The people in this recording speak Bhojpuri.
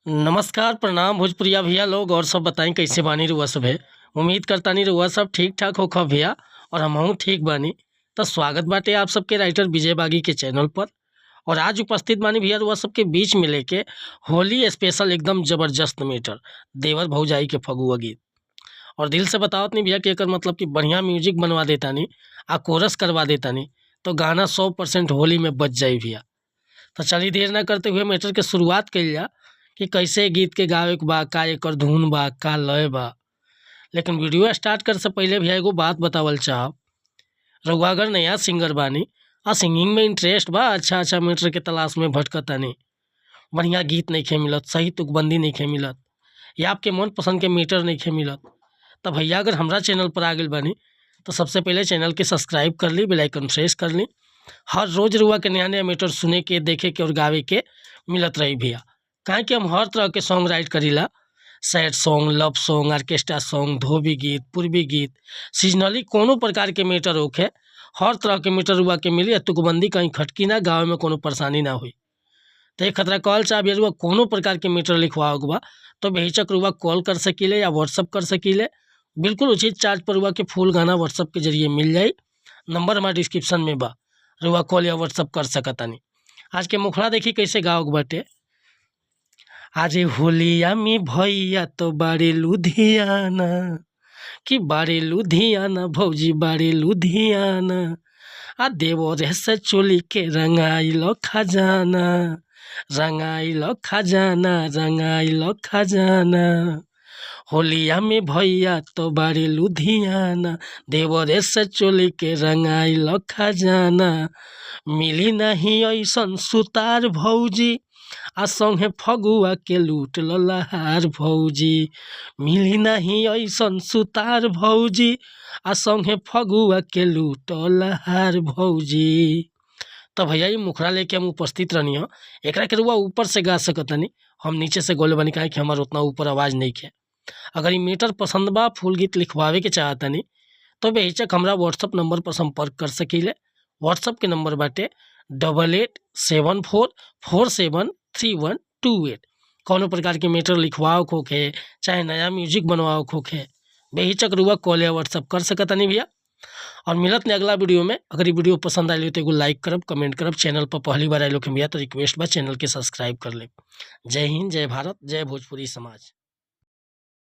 नमस्कार, प्रणाम भोजपुरिया भैया लोग और सब बताएं कैसे बानी रउआ सब है। उम्मीद करता नहीं रउआ सब ठीक ठाक होखा भैया और हमहू ठीक बानी। तो स्वागत बाटे आप सबके राइटर विजय बागी के चैनल पर। और आज उपस्थित बानी भैया रउआ सबके बीच में लेके होली स्पेशल एकदम जबरदस्त मीटर देवर भौजाई के फगुआ गीत। और दिल से बतावत नहीं भैया कि एकर मतलब कि बढ़िया म्यूजिक बनवा देता नहीं आ कोरस करवा देता नहीं तो गाना 100% होली में बच जाई भैया। तो चलिए देर ना करते हुए मैटर के शुरुआत कइल जा कि कैसे गीत के गावे के बा, का एकर धुन बा, का लय बा। लेकिन वीडियो स्टार्ट कर से पहले भैया एगो बात बतावल चाहब। रउआ अगर नया सिंगर बानी आ सिंगिंग में इंटरेस्ट बा, अच्छा मैटर के तलाश में भटकतानी, बढ़िया गीत नहीं मिलत, सही तुकबंदी नहीं मिलत या आपके मन पसंद के मीटर नहीं मिलत, तब भैया अगर हमरा चैनल पर आ गए बानी तो सबसे पहले चैनल के सब्सक्राइब कर ली, बेल आइकन प्रेस कर ली। हर रोज़ रुआ के नया नया मीटर सुने के, देखे के और गावे के मिलत रही भैया। काहे कि हम हर तरह के सॉन्ग राइट करीला, sad song, love song, orchestra song, धोबी गीत, पूर्वी गीत, सीजनली कोनो प्रकार के मीटर होखे, हर तरह के मीटर रुआ के मिली। तुकबंदी कहीं खटकी ना, गाँव में कोनो परेशानी ना हुई। तो एक खतरा कॉल चाहे रुआ कोनो प्रकार के मीटर लिखवा बा तो बेहिचक रुआ कॉल कर सकीले या व्हाट्सअप कर सकीले। बिल्कुल उचित चार्ज पर रुआ के फुल गाना व्हाट्सअप के जरिए मिल जाई। नंबर हमारे डिस्क्रिप्शन में बा, रुआ कॉल या व्हाट्सअप कर सकतानी। आज के मुखड़ा देखी कैसे गाओ बाटे। अरे होलिया में भैया तो बारे लुधियाना, कि बारे लुधियाना भौजी बारे लुधियाना, आ देवरे से चोली के रंगाइलो खजाना, रंगाइलो खजाना, रंगाइलो खजाना। होलिया में भैया तो बारे लुधियाना, देवरे से चोली के रंगाइलो खजाना। मिली नहीं ऐसन सुतार भौजी, आ संगे फगुआ के लूट लहार भौजी। मिली नहीं ऐसन सुतार भौजी, आ संगे फगुआ के लूट लहार भौजी। तो भैया ये मुखड़ा लेके हम उपस्थित रहनी हो। एकरा के रुआ ऊपर से गा सकतनी, हम नीचे से गोले बनी, काहे कि हमार उतना ऊपर आवाज़ नहीं है। अगर ये मीटर पसंद बा, फुल गीत लिखवावे के चाहतनी तो बेहिचक हमरा व्हाट्सअप नंबर पर संपर्क कर सकीले। व्हाट्सअप के नंबर बाटे 8874473128। कौनो प्रकार के मीटर लिखवाओ खोखे, चाहे नया म्यूजिक बनवाओ खोखे, बेहिचक रुआ कॉल या व्हाट्सअप कर सकतनी भैया। और मिलत ने अगला वीडियो में। अगर ये वीडियो पसंद आई तो एगो लाइक करब, कमेंट करब। चैनल पर पहली बार आए लोग भैया तो रिक्वेस्ट बा चैनल के सब्सक्राइब कर ले। जय हिंद, जय भारत, जय भोजपुरी समाज।